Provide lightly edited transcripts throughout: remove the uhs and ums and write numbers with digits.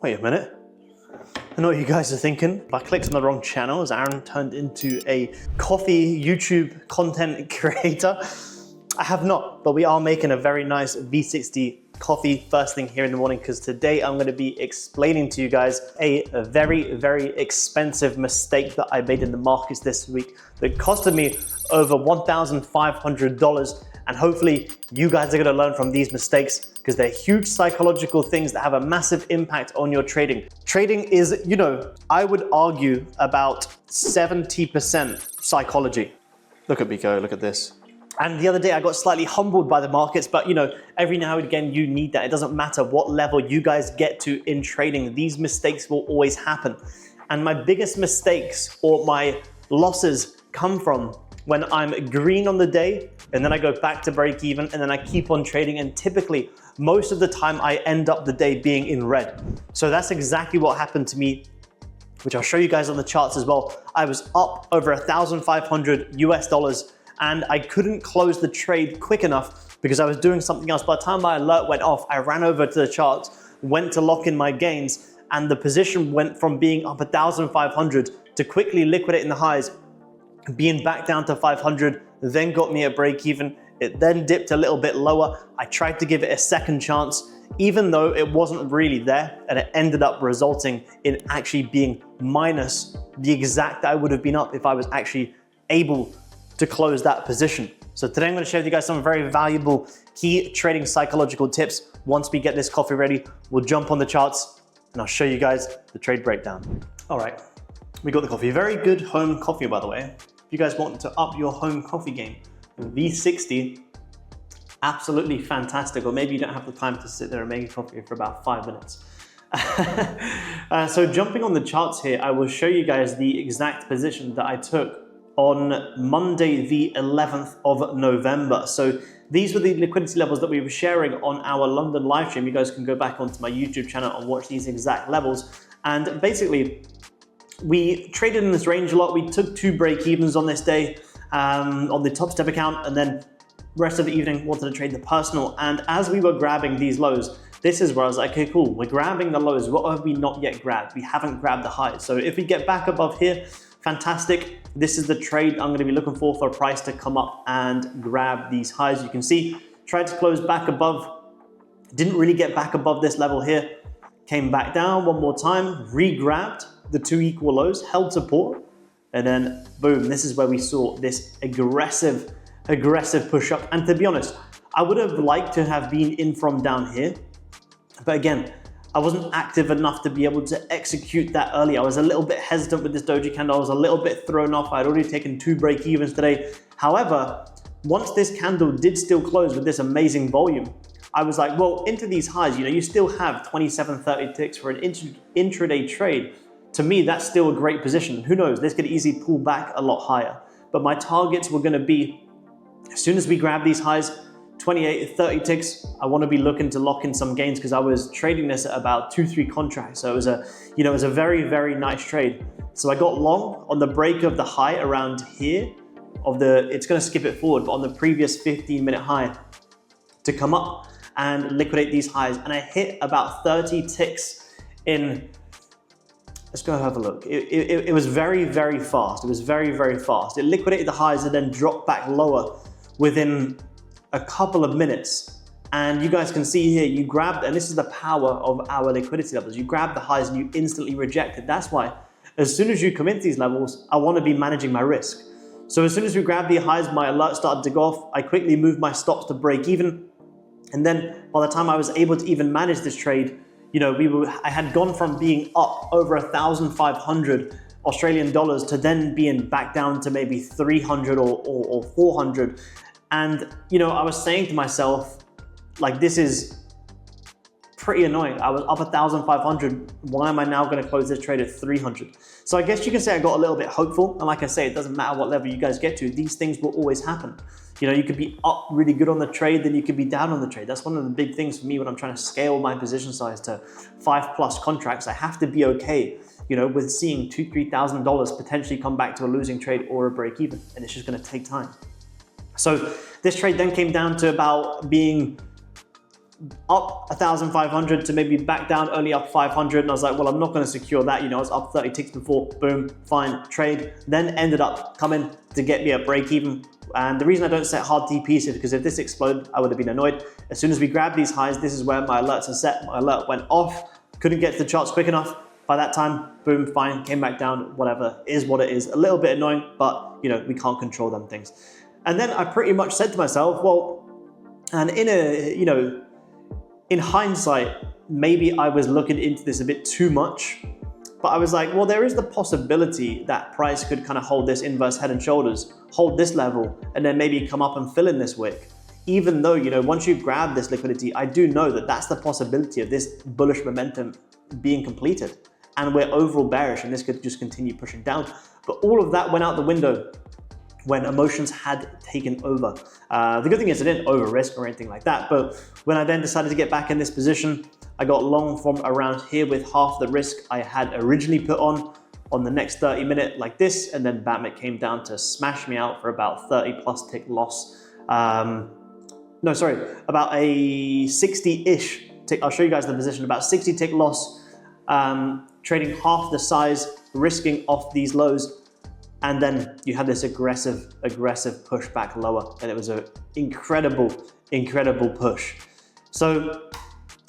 Wait a minute. I know what you guys are thinking. If I clicked on the wrong channel, has Aaron turned into a coffee YouTube content creator? I have not, but we are making a very nice V60 coffee first thing here in the morning, because today I'm going to be explaining to you guys a very, very expensive mistake that I made in the markets this week that costed me over $1,500. And hopefully you guys are going to learn from these mistakes, because they're huge psychological things that have a massive impact on your trading. Trading is, you know, I would argue about 70% psychology. Look at me go, look at this. And the other day I got slightly humbled by the markets, but you know, every now and again you need that. It doesn't matter what level you guys get to in trading, these mistakes will always happen. And my biggest mistakes or my losses come from when I'm green on the day and then I go back to break even and then I keep on trading, and typically most of the time I end up the day being in red. So that's exactly what happened to me, which I'll show you guys on the charts as well. I was up over 1,500 US dollars and I couldn't close the trade quick enough because I was doing something else. By the time my alert went off, I ran over to the charts, went to lock in my gains, and the position went from being up 1,500 to quickly liquidating the highs, being back down to 500, then got me a break even. It then dipped a little bit lower. I tried to give it a second chance, even though it wasn't really there, and it ended up resulting in actually being minus the exact I would have been up if I was actually able to close that position. So today I'm going to share with you guys some very valuable key trading psychological tips. Once we get this coffee ready, we'll jump on the charts and I'll show you guys the trade breakdown. All right, we got the coffee. Very good home coffee, by the way. If you guys want to up your home coffee game, V60, absolutely fantastic. Or maybe you don't have the time to sit there and make a coffee for about 5 minutes. So jumping on the charts here, I will show you guys the exact position that I took on Monday, the 11th of November. So these were the liquidity levels that we were sharing on our London live stream. You guys can go back onto my YouTube channel and watch these exact levels. And basically, we traded in this range a lot. We took 2 break evens on this day on the top step account, and then rest of the evening wanted to trade the personal. And as we were grabbing these lows, this is where I was like, okay, cool, we're grabbing the lows. What have we not yet grabbed? We haven't grabbed the highs. So if we get back above here, fantastic. This is the trade I'm going to be looking for a price to come up and grab these highs. You can see, tried to close back above, didn't really get back above this level here, came back down one more time, re-grabbed the 2 equal lows, held support, and then boom, this is where we saw this aggressive push up. And to be honest, I would have liked to have been in from down here, but again, I wasn't active enough to be able to execute that early. I was a little bit hesitant with this doji candle. I was a little bit thrown off. I'd already taken 2 break evens today. However, once this candle did still close with this amazing volume, I was like, well, into these highs, you know, you still have 27, 30 ticks for an intraday trade. To me, that's still a great position. Who knows, this could easily pull back a lot higher. But my targets were gonna be, as soon as we grab these highs, 28, 30 ticks, I want to be looking to lock in some gains, because I was trading this at about 2-3 contracts. So it was a, you know, it was a very, very nice trade. So I got long on the break of the high around here of the, it's going to skip it forward, but on the previous 15-minute high to come up and liquidate these highs. And I hit about 30 ticks in, let's go have a look. It was very, very fast. It was very, very fast. It liquidated the highs and then dropped back lower within a couple of minutes. And you guys can see here, you grabbed, and this is the power of our liquidity levels. You grab the highs and you instantly reject it. That's why as soon as you come into these levels, I want to be managing my risk. So as soon as we grabbed the highs, my alert started to go off. I quickly moved my stops to break even. And then by the time I was able to even manage this trade, you know, I had gone from being up over 1,500 Australian dollars to then being back down to maybe 300 or 400. And, you know, I was saying to myself, like, this is pretty annoying. I was up 1,500. Why am I now going to close this trade at 300? So I guess you can say I got a little bit hopeful. And like I say, it doesn't matter what level you guys get to. These things will always happen. You know, you could be up really good on the trade, then you could be down on the trade. That's one of the big things for me when I'm trying to scale my position size to 5+ contracts. I have to be okay, you know, with seeing $2,000, $3,000 potentially come back to a losing trade or a break even. And it's just going to take time. So this trade then came down to about being up 1,500 to maybe back down only up 500, and I was like, well, I'm not going to secure that. You know, I was up 30 ticks before, boom, fine, trade. Then ended up coming to get me a break even. And the reason I don't set hard TPs is because if this exploded, I would have been annoyed. As soon as we grabbed these highs, this is where my alerts are set. My alert went off, couldn't get to the charts quick enough. By that time, boom, fine, came back down, whatever, is what it is. A little bit annoying, but you know, we can't control them things. And then I pretty much said to myself, well, and in hindsight, maybe I was looking into this a bit too much, but I was like, well, there is the possibility that price could kind of hold this inverse head and shoulders, hold this level, and then maybe come up and fill in this wick. Even though, you know, once you grab this liquidity, I do know that that's the possibility of this bullish momentum being completed. And we're overall bearish, and this could just continue pushing down. But all of that went out the window when emotions had taken over. The good thing is I didn't over risk or anything like that, but when I then decided to get back in this position, I got long from around here with half the risk I had originally put on the next 30 minute like this, and then bam, it came down to smash me out for about 30 plus tick loss. No, sorry, about a 60-ish tick. I'll show you guys the position, about 60 tick loss, trading half the size, risking off these lows. And then you had this aggressive push back lower, and it was an incredible push. So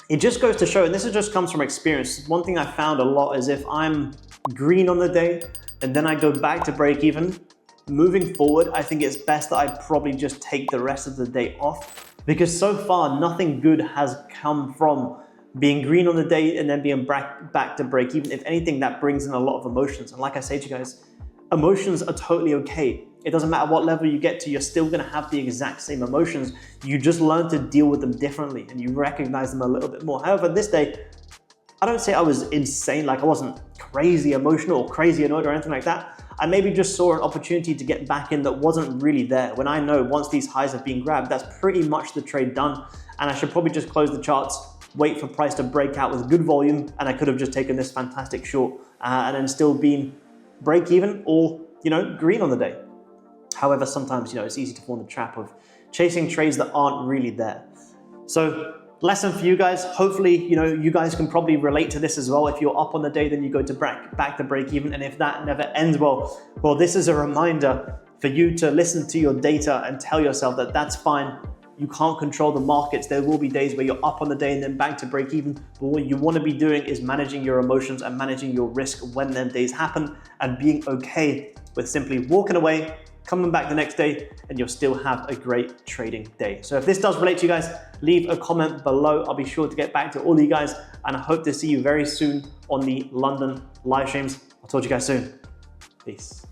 it just goes to show, and this just comes from experience. One thing I found a lot is if I'm green on the day and then I go back to break even, moving forward, I think it's best that I probably just take the rest of the day off, because so far nothing good has come from being green on the day and then being back to break even. If anything, that brings in a lot of emotions. And like I say to you guys, emotions are totally okay. It doesn't matter what level you get to, you're still gonna have the exact same emotions. You just learn to deal with them differently and you recognize them a little bit more. However, this day, I don't say I was insane, like I wasn't crazy emotional or crazy annoyed or anything like that. I maybe just saw an opportunity to get back in that wasn't really there. When I know once these highs have been grabbed, that's pretty much the trade done. And I should probably just close the charts, wait for price to break out with good volume, and I could have just taken this fantastic short and then still been break even or, you know, green on the day. However, sometimes, you know, it's easy to fall in the trap of chasing trades that aren't really there. So lesson for you guys, hopefully, you know, you guys can probably relate to this as well. If you're up on the day, then you go to back to break even. And if that never ends, well, this is a reminder for you to listen to your data and tell yourself that that's fine. You can't control the markets. There will be days where you're up on the day and then back to break even. But what you want to be doing is managing your emotions and managing your risk when them days happen, and being okay with simply walking away, coming back the next day, and you'll still have a great trading day. So if this does relate to you guys, leave a comment below. I'll be sure to get back to all of you guys, and I hope to see you very soon on the London live streams. I'll talk to you guys soon. Peace.